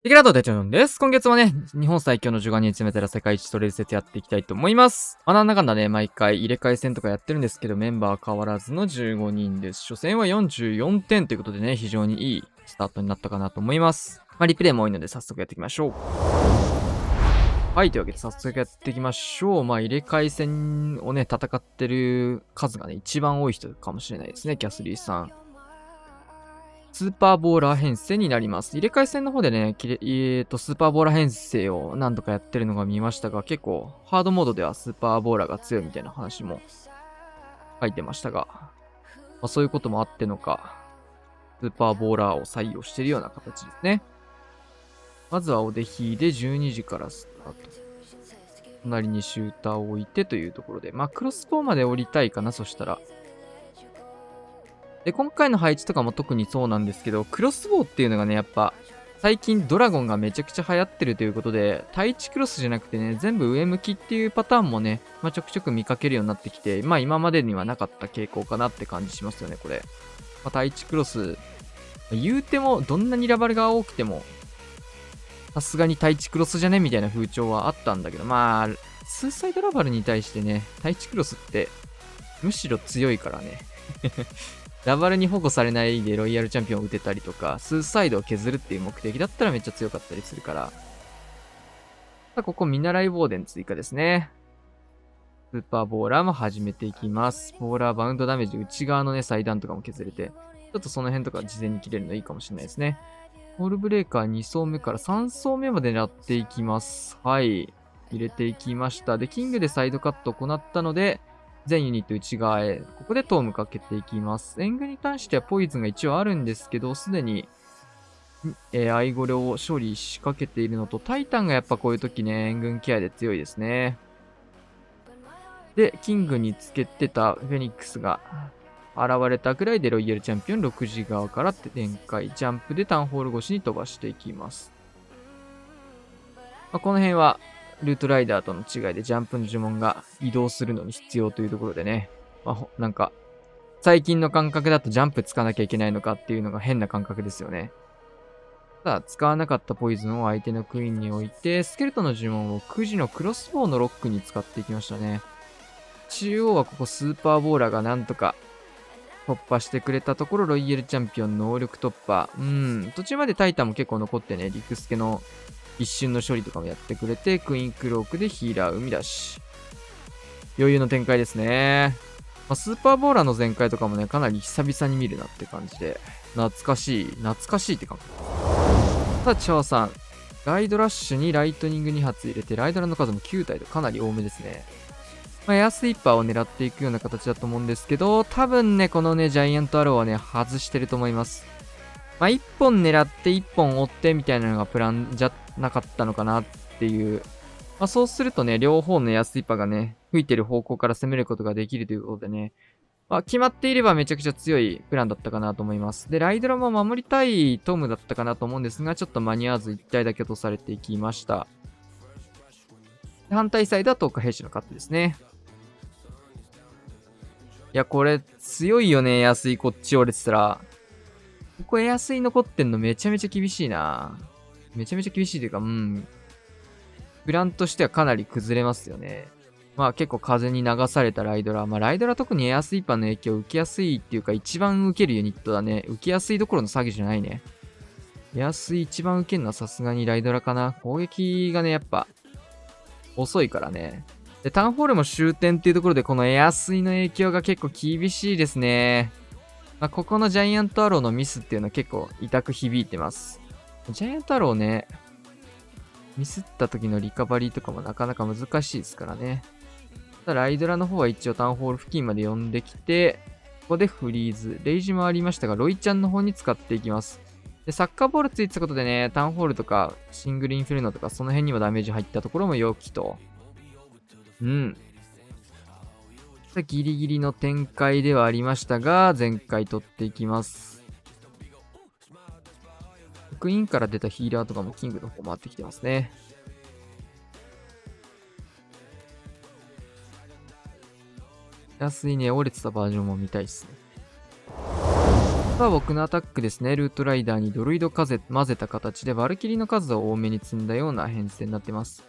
テキラドテチョンです。今月もね、日本最強の10人に詰めたら世界一トレード説やっていきたいと思います。なんだかんだね、毎回入れ替え戦とかやってるんですけど、メンバー変わらずの15人です。初戦は44点ということでね、非常にいいスタートになったかなと思います。リプレイも多いので早速やっていきましょう。はい、というわけで早速やっていきましょう。入れ替え戦をね、戦ってる数がね、一番多い人かもしれないですね、キャスリーさん。スーパーボーラー編成になります。入れ替え戦の方でね、スーパーボーラー編成を何度かやってるのが見ましたが、結構、ハードモードではスーパーボーラーが強いみたいな話も書いてましたが、そういうこともあってのか、スーパーボーラーを採用しているような形ですね。まずはお出引で12時からスタート。隣にシューターを置いてというところで、クロスボウまで降りたいかな、そしたら。で、今回の配置とかも特にそうなんですけど、クロスボウっていうのがね、やっぱ、最近ドラゴンがめちゃくちゃ流行ってるということで、対地クロスじゃなくてね、全部上向きっていうパターンもね、ちょくちょく見かけるようになってきて、今までにはなかった傾向かなって感じしますよね、これ。対地クロス、言うても、どんなにラバルが多くても、さすがに対地クロスじゃねみたいな風潮はあったんだけど、スーサイドラバルに対してね、対地クロスって、むしろ強いからね。ラバルに保護されないでロイヤルチャンピオンを打てたりとか、スーサイドを削るっていう目的だったらめっちゃ強かったりするから。ここ見習いボーデン追加ですね。スーパーボーラーも始めていきます。ボーラーバウンドダメージ内側のね、祭壇とかも削れて、ちょっとその辺とか事前に切れるのいいかもしれないですね。ホールブレーカー2層目から3層目まで狙っていきます。はい。入れていきました。で、キングでサイドカットを行ったので、全ユニット内側へ、ここでトームかけていきます。エングに関してはポイズンが一応あるんですけど、すでに、アイゴレを処理しかけているのと、タイタンがやっぱこういう時ね、援軍ケアで強いですね。で、キングにつけてたフェニックスが現れたくらいでロイヤルチャンピオン6時側から展開、ジャンプでタウンホール越しに飛ばしていきます。この辺は、ルートライダーとの違いでジャンプの呪文が移動するのに必要というところでね。なんか、最近の感覚だとジャンプつかなきゃいけないのかっていうのが変な感覚ですよね。ただ、使わなかったポイズンを相手のクイーンに置いて、スケルトンの呪文を9時のクロスボウのロックに使っていきましたね。中央はここスーパーボーラーがなんとか突破してくれたところ、ロイヤルチャンピオン能力突破。途中までタイタンも結構残ってね、リクスケの一瞬の処理とかもやってくれて、クイーンクロークでヒーラー生み出し。余裕の展開ですね。スーパーボーラーの全開とかもね、かなり久々に見るなって感じで、懐かしいって感じ。さあ、チャオさん。ライドラッシュにライトニング2発入れて、ライドラの数も9体とかなり多めですね。エアスイッパーを狙っていくような形だと思うんですけど、多分ね、このね、ジャイアントアローはね、外してると思います。1本狙って1本追ってみたいなのがプランじゃなかったのかなっていう。そうするとね、両方のエアスイッパーがね、吹いてる方向から攻めることができるということでね、決まっていればめちゃくちゃ強いプランだったかなと思います。で、ライドラも守りたいトムだったかなと思うんですが、ちょっと間に合わず1体だけ落とされていきました。反対サイドは10日兵士のカットですね。いや、これ強いよね、エアスイこっち折れてたら。ここエアスイ残ってんのめちゃめちゃ厳しいな。めちゃめちゃ厳しいというか、プランとしてはかなり崩れますよね。結構風に流されたライドラ。ライドラ特にエアスイーパーの影響を受けやすいっていうか、一番受けるユニットだね。受けやすいどころの詐欺じゃないね。エアスイ一番受けるのはさすがにライドラかな。攻撃がね、やっぱ、遅いからね。で、タウンホールも終点っていうところで、このエアスイの影響が結構厳しいですね。ここのジャイアントアローのミスっていうのは結構痛く響いてます。ジャイアントアローね、ミスった時のリカバリーとかもなかなか難しいですからね。ただライドラの方は一応タウンホール付近まで呼んできて、ここでフリーズ。レイジもありましたが、ロイちゃんの方に使っていきます。で、サッカーボールついてたことでね、タウンホールとか、シングルインフェルノとか、その辺にもダメージ入ったところも良きと。ギリギリの展開ではありましたが、前回取っていきます。クイーンから出たヒーラーとかもキングの方回ってきてますね。安いね、折れてたバージョンも見たいっすね。さあ僕のアタックですね。ルートライダーにドルイド風混ぜた形でバルキリーの数を多めに積んだような編成になってます。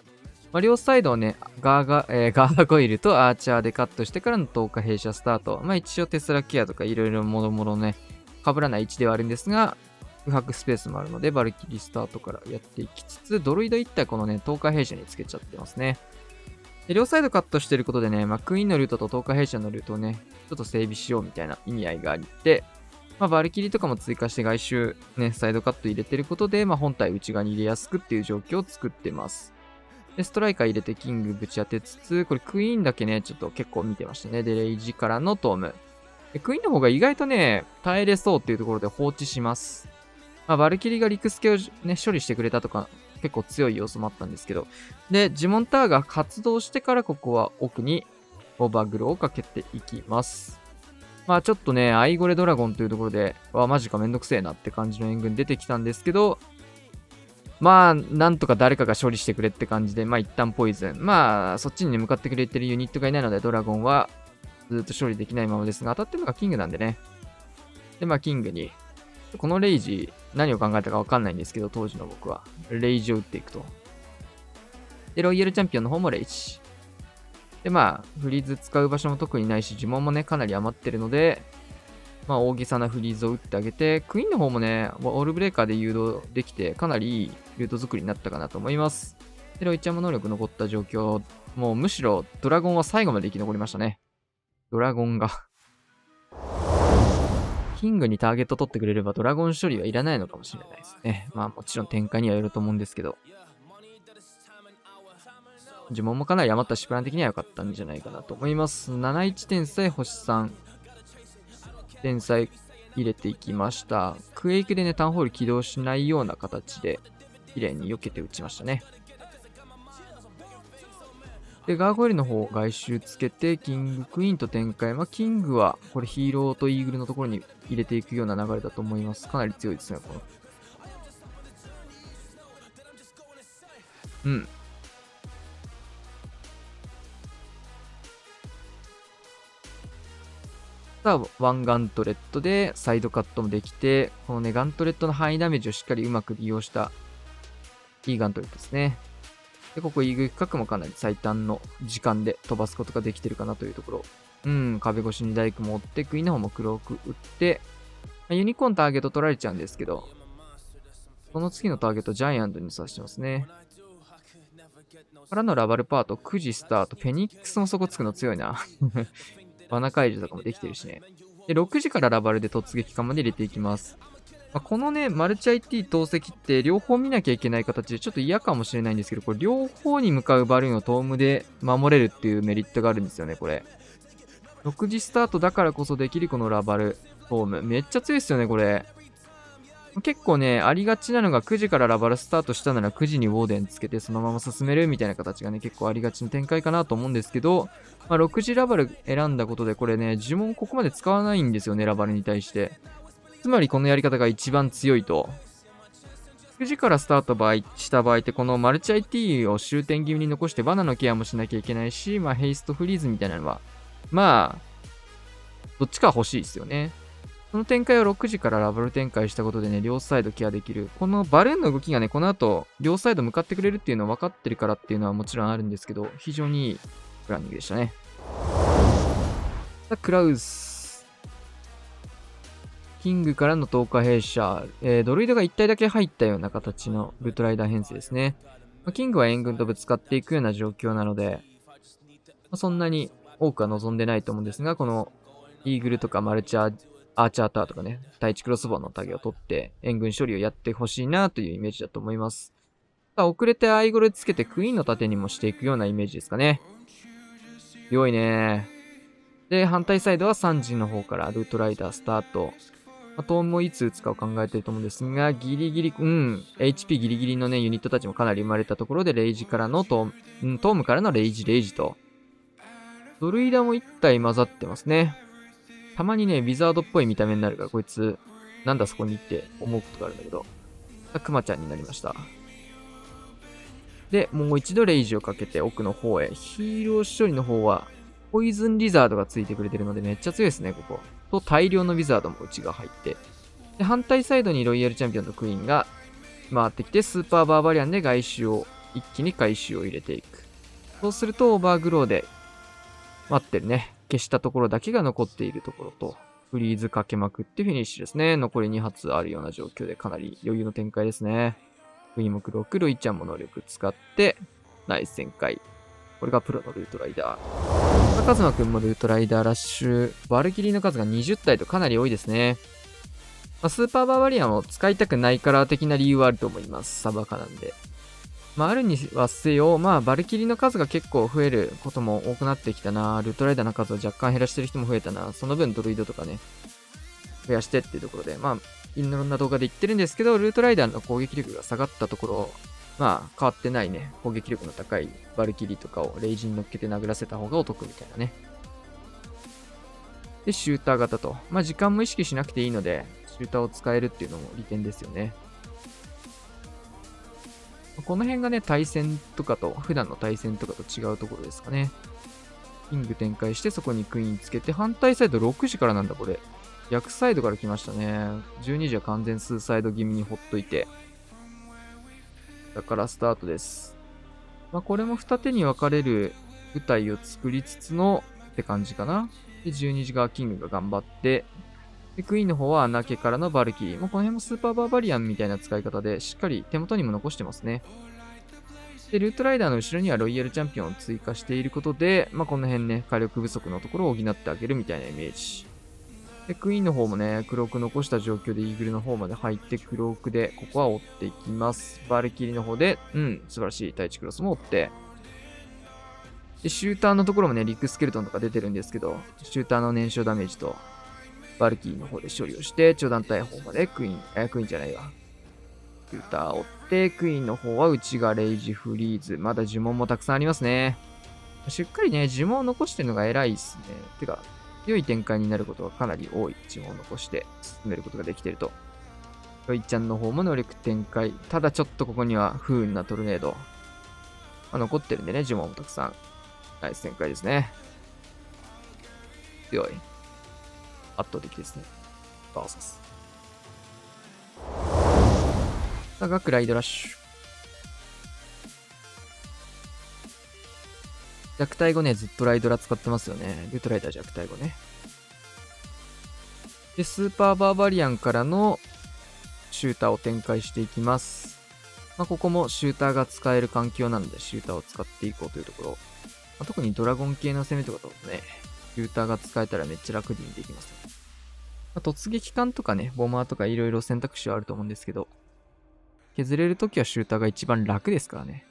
両サイドをね、ガーゴイルとアーチャーでカットしてからの10日閉鎖スタート。一応テスラケアとかいろいろもろもろね、被らない位置ではあるんですが、空白スペースもあるので、バルキリースタートからやっていきつつ、ドロイド1体このね、10日閉鎖につけちゃってますね。で両サイドカットしてることでね、クイーンのルートと10日閉鎖のルートをね、ちょっと整備しようみたいな意味合いがあって、バルキリーとかも追加して外周ね、サイドカット入れてることで、本体内側に入れやすくっていう状況を作ってます。で、ストライカー入れてキングぶち当てつつ、これクイーンだけね、ちょっと結構見てましたね。で、レイジからのトーム。でクイーンの方が意外とね、耐えれそうっていうところで放置します。バルキリーがリクスケをね、処理してくれたとか、結構強い要素もあったんですけど。で、ジモンタワーが発動してからここは奥にオーバーグローをかけていきます。ちょっとね、アイゴレドラゴンというところで、マジかめんどくせえなって感じの援軍出てきたんですけど、なんとか誰かが処理してくれって感じで、一旦ポイズン。そっちに、ね、向かってくれてるユニットがいないので、ドラゴンはずっと処理できないままですが、当たってるのがキングなんでね。で、キングに、このレイジ、何を考えたかわかんないんですけど、当時の僕は。レイジを打っていくと。で、ロイヤルチャンピオンの方もレイジ。で、フリーズ使う場所も特にないし、呪文もね、かなり余ってるので、大げさなフリーズを打ってあげて、クイーンの方もね、オールブレーカーで誘導できて、かなりいいルート作りになったかなと思います。で、ロイちゃんも能力残った状況、もうむしろドラゴンは最後まで生き残りましたね。ドラゴンが。キングにターゲット取ってくれればドラゴン処理はいらないのかもしれないですね。もちろん展開にはよると思うんですけど。呪文もかなり余ったし、プラン的には良かったんじゃないかなと思います。71天才星3。天才入れていきました。クエイクでね、タウンホール起動しないような形で、綺麗に避けて打ちましたね。で、ガーゴイルの方、外周つけて、キング、クイーンと展開。キングは、これヒーローとイーグルのところに入れていくような流れだと思います。かなり強いですね、この。うん。さあ、ワンガントレットでサイドカットもできて、このね、ガントレットの範囲ダメージをしっかりうまく利用したいいガントレットですね。で、ここイーグル角もかなり最短の時間で飛ばすことができてるかなというところ。壁越しに大工も追って、クイーンの方も黒く打って、ユニコーンターゲット取られちゃうんですけど、その次のターゲットジャイアントに刺してますね。からのラバルパート、9時スタート、フェニックスもそこつくの強いな。罠解除とかもできてるしね。で、6時からラバルで突撃艦まで入れていきます。このね、マルチ IT 投石って両方見なきゃいけない形でちょっと嫌かもしれないんですけど、これ両方に向かうバルーンをトームで守れるっていうメリットがあるんですよね、これ。6時スタートだからこそできるこのラバル、トーム。めっちゃ強いですよね、これ。結構ね、ありがちなのが9時からラバルスタートしたなら9時にウォーデンつけてそのまま進めるみたいな形がね、結構ありがちな展開かなと思うんですけど、6時ラバル選んだことでこれね、呪文ここまで使わないんですよね、ラバルに対して。つまりこのやり方が一番強いと。9時からスタートした場合って、このマルチ IT を終点気味に残してバナのケアもしなきゃいけないし、ヘイストフリーズみたいなのは、どっちか欲しいですよね。その展開を6時からラバル展開したことでね、両サイドケアできる。このバルーンの動きがね、この後、両サイド向かってくれるっていうのは分かってるからっていうのはもちろんあるんですけど、非常にいいプランニングでしたね。さあ、クラウス。キングからの10日閉鎖。ドルイドが1体だけ入ったような形のルートライダー編成ですね。キングは援軍とぶつかっていくような状況なので、そんなに多くは望んでないと思うんですが、このイーグルとかマルチアーチャーターとかね、対地クロスボウのタゲを取って援軍処理をやってほしいなというイメージだと思います。遅れてアイゴルつけてクイーンの盾にもしていくようなイメージですかね。強いね。で、反対サイドは3時の方からルートライダースタート。トームもいつ打つかを考えていると思うんですが、ギリギリ、HP ギリギリのね、ユニットたちもかなり生まれたところで、レイジからのトームからのレイジと。ドルイダも1体混ざってますね。たまにね、ウィザードっぽい見た目になるから、こいつ、なんだそこにって思うことがあるんだけど。クマちゃんになりました。で、もう一度レイジをかけて奥の方へ。ヒーロー処理の方は、ポイズンリザードがついてくれてるのでめっちゃ強いですね、ここ。と、大量のウィザードも内が入って。で、反対サイドにロイヤルチャンピオンとクイーンが回ってきて、スーパーバーバリアンで外周を、一気に回収を入れていく。そうすると、オーバーグローで、待ってるね。消したところだけが残っているところと、フリーズかけまくってフィニッシュですね。残り2発あるような状況でかなり余裕の展開ですね。クイーンも黒く、ロイちゃんも能力使って、ナイス旋回。これがプロのルートライダー。カズマくんもルートライダーラッシュ。バルキリーの数が20体とかなり多いですね。スーパーバーバリアンを使いたくないから的な理由はあると思います。サバカなんで。あるにはせよ、バルキリーの数が結構増えることも多くなってきたな。ルートライダーの数を若干減らしてる人も増えたな。その分ドルイドとかね、増やしてっていうところで、いろんな動画で言ってるんですけど、ルートライダーの攻撃力が下がったところ、変わってないね、攻撃力の高いバルキリーとかをレイジに乗っけて殴らせた方がお得みたいなね。で、シューター型と。時間も意識しなくていいので、シューターを使えるっていうのも利点ですよね。この辺がね、対戦とかと、普段の対戦とかと違うところですかね。キング展開して、そこにクイーンつけて、反対サイド6時からなんだ、これ。逆サイドから来ましたね。12時は完全スーサイド気味にほっといて。だからスタートです。これも二手に分かれる舞台を作りつつのって感じかな。で、12時側キングが頑張って、で、クイーンの方は穴家からのバルキリー。この辺もスーパーバーバリアンみたいな使い方で、しっかり手元にも残してますね。で、ルートライダーの後ろにはロイヤルチャンピオンを追加していることで、この辺ね、火力不足のところを補ってあげるみたいなイメージ。で、クイーンの方もね、クローク残した状況でイーグルの方まで入って、クロークで、ここは追っていきます。バルキリーの方で、素晴らしい対地クロスも追って、で、シューターのところもね、リックスケルトンとか出てるんですけど、シューターの燃焼ダメージと、バルキリーの方で処理をして、超団体方までクイーンじゃないわ。シューターを追って、クイーンの方は内がレイジフリーズ。まだ呪文もたくさんありますね。しっかりね、呪文を残してるのが偉いっすね。てか、良い展開になることがかなり多い。呪文を残して進めることができてると。ロイちゃんの方も能力展開。ただちょっとここには不運なトルネード。残ってるんでね、呪文もたくさん。ナイス展開ですね。強い。圧倒的ですね。バーサス。さあ、ガクライドラッシュ。弱体後ね、ずっとライドラ使ってますよね。ルートライダー弱体後ね。で、スーパーバーバリアンからのシューターを展開していきます。ここもシューターが使える環境なので、シューターを使っていこうというところ。特にドラゴン系の攻めとかだとね、シューターが使えたらめっちゃ楽にできます、ね。突撃艦とかね、ボマーとかいろいろ選択肢はあると思うんですけど、削れるときはシューターが一番楽ですからね。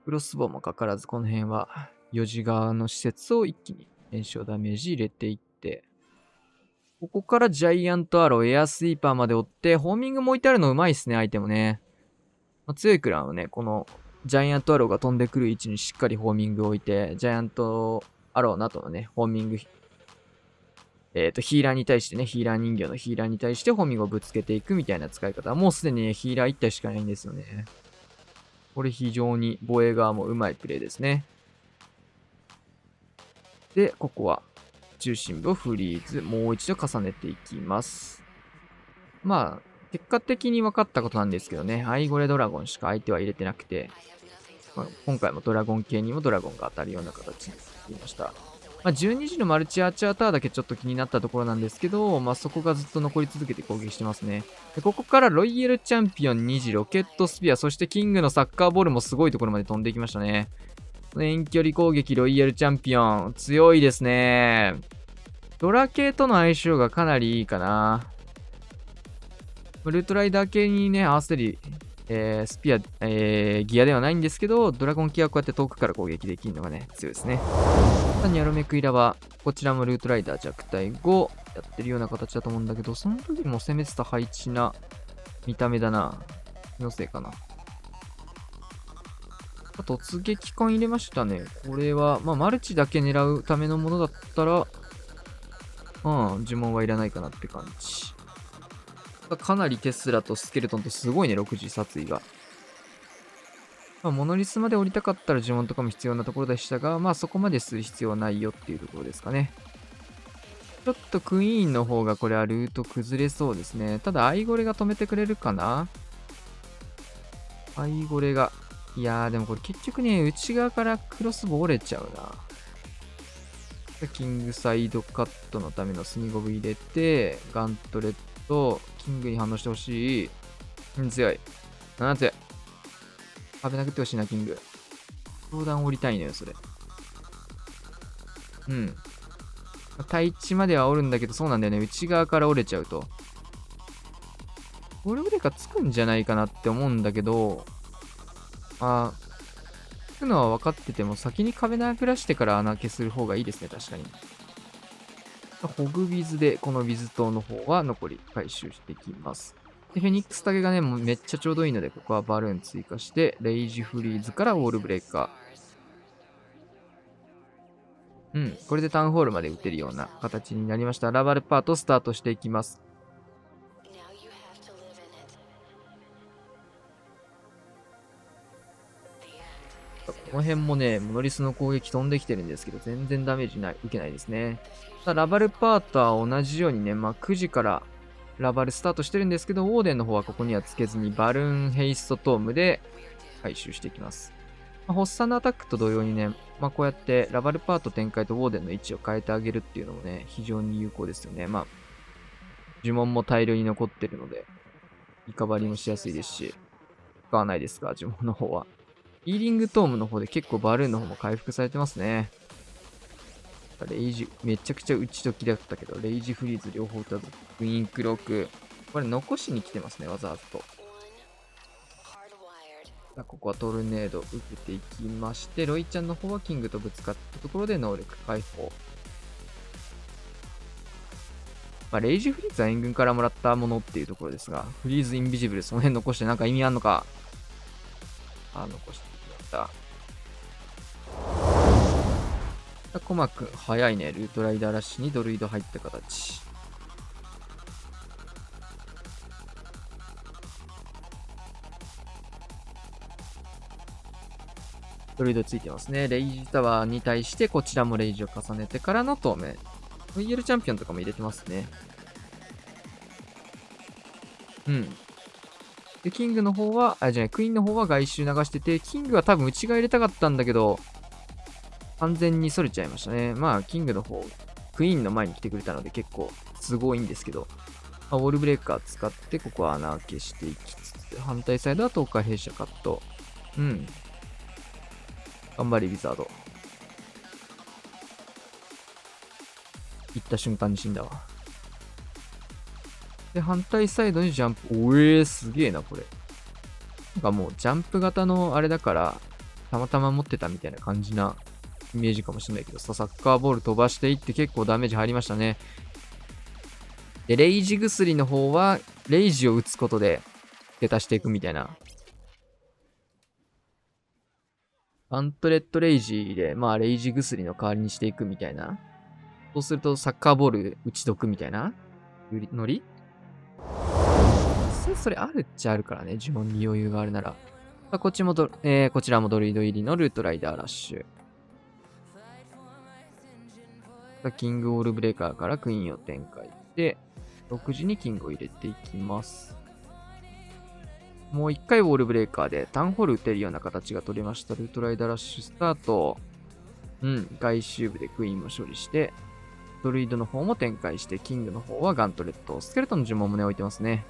クロスボウもかからず、この辺は4時側の施設を一気に燃焼ダメージ入れていって、ここからジャイアントアロー、エアスイーパーまで追って、ホーミングも置いてあるのうまいっすね、アイテムね。強いクランはね、このジャイアントアローが飛んでくる位置にしっかりホーミングを置いて、ジャイアントアローの後のね、ホーミング、ヒーラーに対してね、ヒーラー人形のヒーラーに対してホーミングをぶつけていくみたいな使い方は、もうすでにね、ヒーラー1体しかないんですよね。これ非常に防衛側もうまいプレイですね。で、ここは中心部をフリーズ、もう一度重ねていきます。結果的に分かったことなんですけどね、アイゴレドラゴンしか相手は入れてなくて、今回もドラゴン系にもドラゴンが当たるような形になっていました。12時のマルチアーチャーターだけちょっと気になったところなんですけど、そこがずっと残り続けて攻撃してますね。で、ここからロイヤルチャンピオン2時、ロケットスピア、そしてキングのサッカーボールもすごいところまで飛んでいきましたね。遠距離攻撃ロイヤルチャンピオン、強いですね。ドラ系との相性がかなりいいかな。ルートライダー系にね、合わせる、スピア、ギアではないんですけど、ドラゴン系はこうやって遠くから攻撃できるのがね、強いですね。ニャロメクイラは、こちらもルートライダー弱体5やってるような形だと思うんだけど、その時も攻めてた配置な見た目だな。気のせいかな。突撃艦入れましたね。これは、マルチだけ狙うためのものだったら、呪文はいらないかなって感じ。かなりテスラとスケルトンとすごいね、6時殺意が。まあ、モノリスまで降りたかったら呪文とかも必要なところでしたが、まあそこまでする必要はないよっていうところですかね。ちょっとクイーンの方がこれはルート崩れそうですね。ただアイゴレが止めてくれるかな。アイゴレが。いやーでもこれ結局ね、内側からクロスボウ折れちゃうな。キングサイドカットのためのスニゴブ入れて、ガントレット、キングに反応してほしい。強い。強い。壁殴ってほしいな、キング。相談降りたいのよ、それ。うん。対地までは折るんだけど、そうなんだよね。内側から折れちゃうと。ボールブレーカーつくんじゃないかなって思うんだけど、つくのは分かってても、先に壁殴らしてから穴開けする方がいいですね、確かに。ホグビズで、このビズ島の方は残り回収していきます。で、フェニックスタゲがね、もうめっちゃちょうどいいので、ここはバルーン追加して、レイジフリーズからウォールブレーカー。これでタウンホールまで打てるような形になりました。ラバルパートスタートしていきます。この辺もね、モノリスの攻撃飛んできてるんですけど、全然ダメージ受けないですね。ラバルパートは同じようにね、9時からラバルスタートしてるんですけど、ウォーデンの方はここにはつけずに、バルーンヘイストトームで回収していきます。ホッサンのアタックと同様にね、こうやってラバルパート展開とウォーデンの位置を変えてあげるっていうのもね、非常に有効ですよね。呪文も大量に残ってるので、リカバリーもしやすいですし、使わないですが、呪文の方は。ヒーリングトームの方で結構バルーンの方も回復されてますね。レイジ、めちゃくちゃ打ち解きだったけど、レイジフリーズ両方打たず、クイーンクローク。これ残しに来てますね、わざわざと。ここはトルネード受けていきまして、ロイちゃんの方はキングとぶつかったところで能力解放。レイジフリーズは援軍からもらったものっていうところですが、フリーズインビジブル、その辺残してなんか意味あんのか。残していきました。コマくん、早いね。ルートライダーラッシュにドルイド入った形。ドルイドついてますね。レイジタワーに対してこちらもレイジを重ねてからの透明。VL チャンピオンとかも入れてますね。で、キングの方は、クイーンの方は外周流してて、キングは多分内側入れたかったんだけど、完全に逸れちゃいましたね。キングの方、クイーンの前に来てくれたので結構すごいんですけど、ウォールブレーカー使って、ここは穴開けしていきつつ、反対サイドは東海弊社カット。頑張れ、ウィザード。行った瞬間に死んだわ。で、反対サイドにジャンプ。すげえな、これ。なんかもう、ジャンプ型のあれだから、たまたま持ってたみたいな感じなイメージかもしれないけどさ、サッカーボール飛ばしていって結構ダメージ入りましたね。で、レイジ薬の方は、レイジを打つことで、手足していくみたいな。アントレットレイジで、レイジ薬の代わりにしていくみたいな。そうすると、サッカーボール打ち解くみたいなノリそれあるっちゃあるからね、呪文に余裕があるなら。こちらもドルイド入りのルートライダーラッシュ。キングオールブレーカーからクイーンを展開して、6時にキングを入れていきます。もう一回ウォールブレーカーでタウンホール打てるような形が取れました。ルートライダーラッシュスタート。外周部でクイーンも処理して、ドルイドの方も展開して、キングの方はガントレット。スケルトンの呪文もね、置いてますね。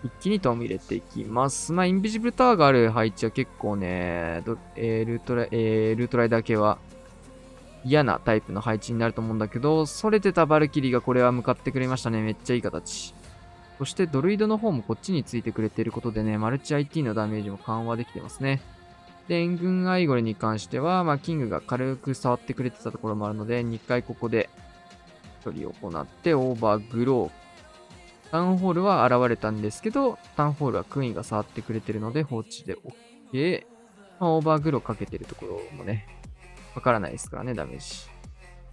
一気にトーム入れていきます。インビジブルタワーがある配置は結構ね、ルートライダー系は嫌なタイプの配置になると思うんだけど、それてたバルキリーがこれは向かってくれましたね。めっちゃいい形。そしてドルイドの方もこっちについてくれていることでね、マルチ IT のダメージも緩和できてますね。で、援軍アイゴレに関しては、キングが軽く触ってくれてたところもあるので、2回ここで処理を行って、オーバーグロー。タウンホールは現れたんですけど、タウンホールはクイーンが触ってくれてるので放置で OK。オーバーグローかけてるところもね、わからないですからね、ダメー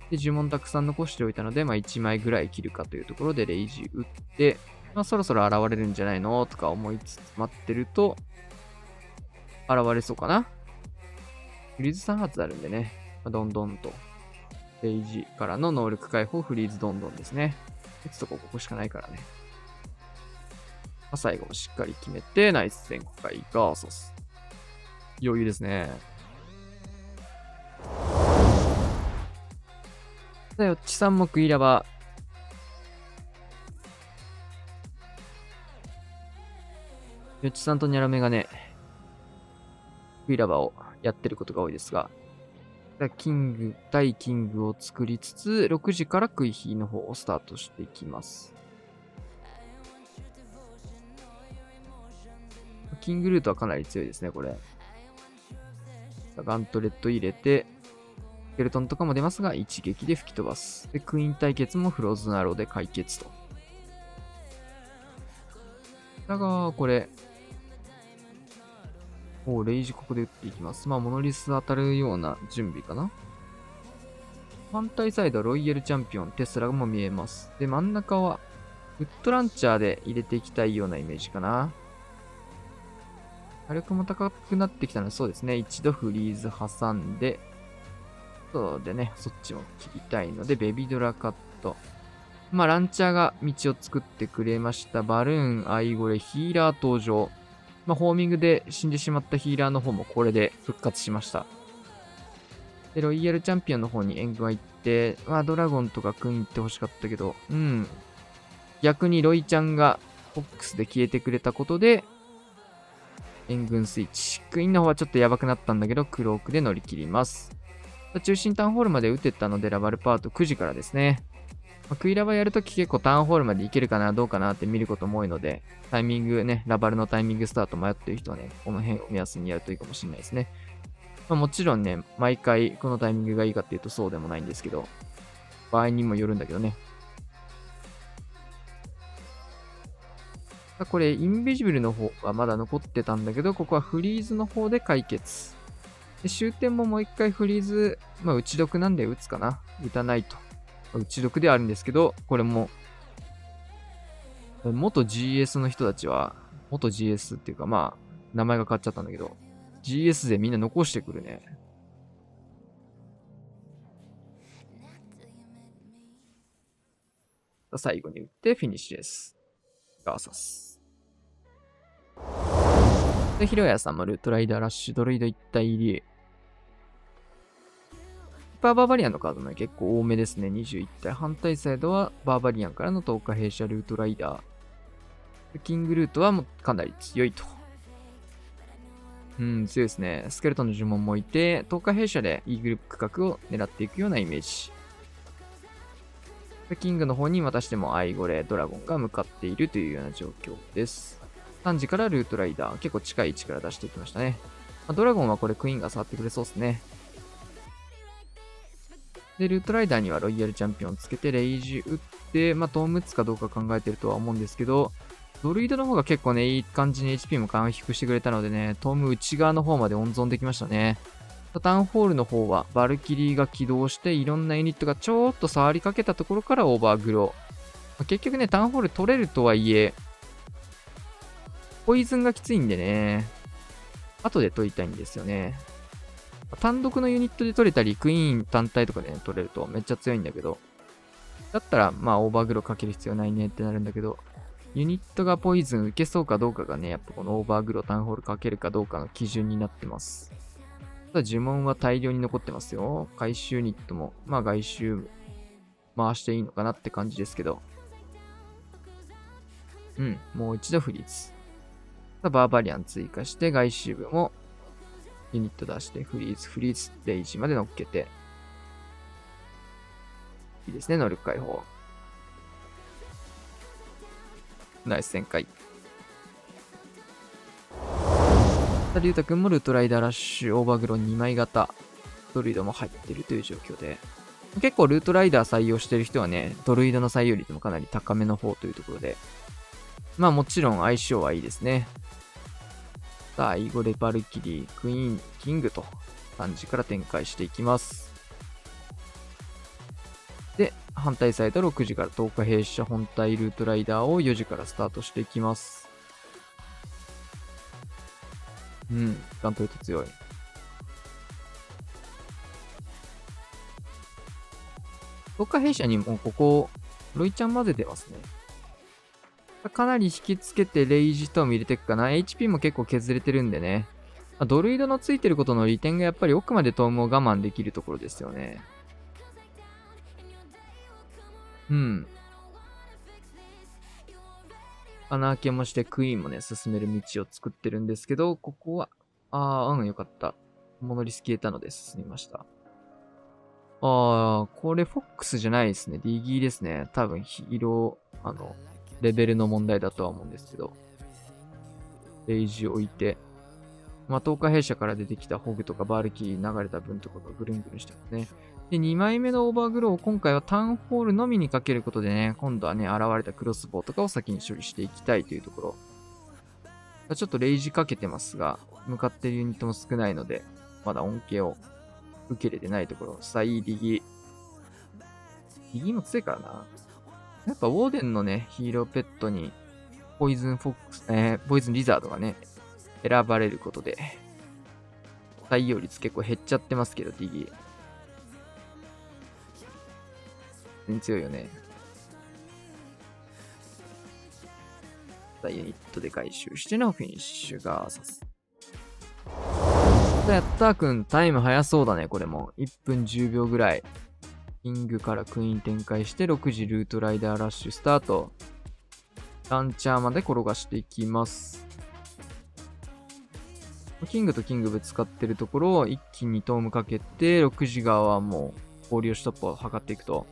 ジ。で、呪文たくさん残しておいたので、まあ1枚ぐらい切るかというところでレイジ打って、まあそろそろ現れるんじゃないのとか思いつつ待ってると、現れそうかな。フリーズ3発あるんでね、まあ、どんどんと。レイジからの能力解放、フリーズどんどんですね。打つとこここしかないからね。まあ、最後もしっかり決めて、ナイス旋回ガーサス。余裕ですね。さあ、よっちさんもクイラバ。よっちさんとニャラメがね、クイラバをやってることが多いですが、キング、対キングを作りつつ、6時からクイヒーの方をスタートしていきます。キングルートはかなり強いですね、これ。ガントレット入れて、スケルトンとかも出ますが、一撃で吹き飛ばす。で、クイーン対決もフローズンアローで解決と。だが、これ、レイジここで打っていきます。まあ、モノリス当たるような準備かな。反対サイド、ロイヤルチャンピオン、テスラも見えます。で、真ん中は、ウッドランチャーで入れていきたいようなイメージかな。火力も高くなってきたので、そうですね。一度フリーズ挟んで、そうでね、そっちも切りたいので、ベビドラカット。まあ、ランチャーが道を作ってくれました。バルーン、アイゴレ、ヒーラー登場。まあ、ホーミングで死んでしまったヒーラーの方もこれで復活しました。で、ロイヤルチャンピオンの方に援軍が行って、まあ、ドラゴンとかクイーン行ってほしかったけど、逆にロイちゃんがフォックスで消えてくれたことで、援軍スイッチ。クイーンの方はちょっとやばくなったんだけど、クロークで乗り切ります。中心タウンホールまで打てたので、ラバルパート9時からですね。クイラバやるとき結構タウンホールまで行けるかな、どうかなって見ることも多いので、タイミングね、ラバルのタイミングスタート迷ってる人はね、この辺を目安にやるといいかもしれないですね。まあ、もちろんね、毎回このタイミングがいいかっていうとそうでもないんですけど、場合にもよるんだけどね。これ、インビジブルの方はまだ残ってたんだけど、ここはフリーズの方で解決。で終点ももう一回フリーズ、まあ、打ち毒なんで打つかな。打たないと。打ち毒ではあるんですけど、これも、元 GS の人たちは、元 GS っていうか、まあ、名前が変わっちゃったんだけど、GS でみんな残してくるね。最後に打ってフィニッシュです。ガーサス。で、ヒロヤさんもルートライダーラッシュ、ドロイド一体入り。パーバーバリアンのカードね、結構多めですね。21体。反対サイドはバーバリアンからの10日弊社ルートライダー。キングルートはもうかなり強いと。強いですね。スケルトンの呪文もいて、10日弊社でイーグル区画を狙っていくようなイメージ。キングの方にまたしてもアイゴレ、ドラゴンが向かっているというような状況です。3時からルートライダー、結構近い位置から出していきましたね。ドラゴンはこれクイーンが触ってくれそうですね。で、ルートライダーにはロイヤルチャンピオンつけて、レイジ打って、まあ、トーム打つかどうか考えてるとは思うんですけど、ドルイドの方が結構ね、いい感じに HP も回復してくれたのでね、トーム内側の方まで温存できましたね。タウンホールの方は、バルキリーが起動して、いろんなユニットがちょっと触りかけたところからオーバーグロー。結局ね、タウンホール取れるとはいえ、ポイズンがきついんでね、後で取りたいんですよね。単独のユニットで取れたり、クイーン単体とかで、ね、取れるとめっちゃ強いんだけど、だったら、まあ、オーバーグローかける必要ないねってなるんだけど、ユニットがポイズン受けそうかどうかがね、やっぱこのオーバーグロータウンホールかけるかどうかの基準になってます。ただ呪文は大量に残ってますよ。回収ユニットも、まあ外周回していいのかなって感じですけど。もう一度フリーズ。バーバリアン追加して、外周部もユニット出して、フリーズ、レイジまで乗っけて。いいですね、能力解放。ナイス旋回。リュウタ君もルートライダーラッシュ、オーバーグロー2枚型、ドルイドも入ってるという状況で、結構ルートライダー採用してる人はね、ドルイドの採用率もかなり高めの方というところで、まあもちろん相性はいいですね。さあ、イゴレ、バルキリー、クイーン、キングと3時から展開していきます。で、反対サイド6時から10日弊社本体ルートライダーを4時からスタートしていきます。うん、ガントレット強い。10日弊社にもここ、ロイちゃん混ぜてますね。かなり引きつけてレイジとも入れていくかな。HP も結構削れてるんでね。ドルイドのついてることの利点がやっぱり奥までトームを我慢できるところですよね。うん。穴開けもしてクイーンもね、進める道を作ってるんですけど、ここは、よかった。モノリス消えたので進みました。これフォックスじゃないですね。ディギーですね。多分ヒーロー、レベルの問題だとは思うんですけど。レイジ置いて、10日弊社から出てきたホグとかバールキー流れた分とかがぐるんぐるんしてますね。で、2枚目のオーバーグローを今回はタウンホールのみにかけることでね、今度はね、現れたクロスボウとかを先に処理していきたいというところ。ちょっとレイジかけてますが、向かってるユニットも少ないので、まだ恩恵を受けれてないところ。さあ、いいディギー。ディギーも強いからな。やっぱウォーデンのね、ヒーローペットに、ポイズンフォックス、ポイズンリザードがね、選ばれることで、採用率結構減っちゃってますけど、ディギー。全然強いよね。ユニットで回収してのフィニッシュがさす。やったーくん、タイム早そうだね、これも。1分10秒ぐらい。キングからクイーン展開して、6時ルートライダーラッシュスタート。ランチャーまで転がしていきます。キングとキングぶつかってるところを一気にトームかけて、6時側はもう、氷押し突破を図っていくと。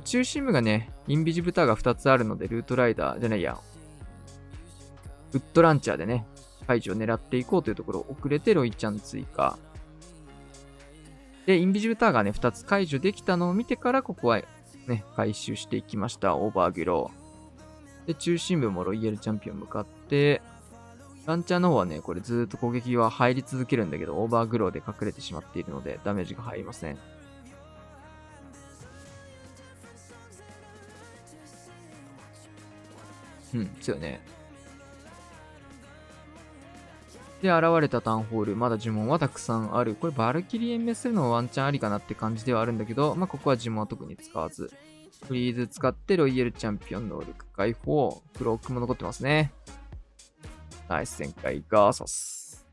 中心部がね、インビジブターが2つあるので、ルートライダーじゃないや、ウッドランチャーでね、解除を狙っていこうというところ、遅れてロイちゃん追加。で、インビジブターがね、2つ解除できたのを見てから、ここはね、回収していきました。オーバーギュロー。で、中心部もロイヤルチャンピオン向かって、ランチャーの方はね、これずーっと攻撃は入り続けるんだけど、オーバーグローで隠れてしまっているので、ダメージが入りません。強いね。で、現れたタウンホール。まだ呪文はたくさんある。これ、バルキリー延命するのはワンチャンありかなって感じではあるんだけど、ここは呪文は特に使わず。フリーズ使ってロイヤルチャンピオン能力解放。クロークも残ってますね。ナイス旋回ガーサス。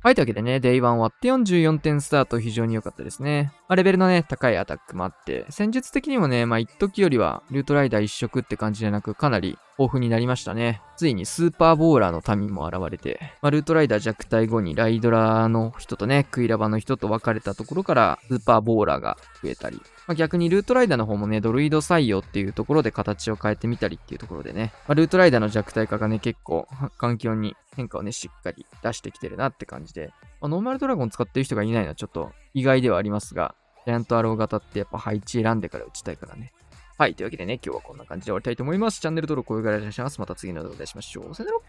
はい、というわけでね、デイ1終わって44点スタート、非常に良かったですね。レベルのね、高いアタックもあって、戦術的にもね、一時よりは、ルートライダー一色って感じじゃなく、かなり豊富になりましたね。ついにスーパーボーラーの民も現れて、ルートライダー弱体後にライドラの人とね、クイラバの人と分かれたところから、スーパーボーラーが増えたり、逆にルートライダーの方もね、ドルイド採用っていうところで形を変えてみたりっていうところでね、ルートライダーの弱体化がね、結構環境に変化をね、しっかり出してきてるなって感じで、ノーマルドラゴン使ってる人がいないのはちょっと意外ではありますが、ジャイアントアロー型ってやっぱ配置選んでから打ちたいからね。はい、というわけでね、今日はこんな感じで終わりたいと思います。チャンネル登録、高評価お願いします。また次の動画でお会いしましょう。さよなら。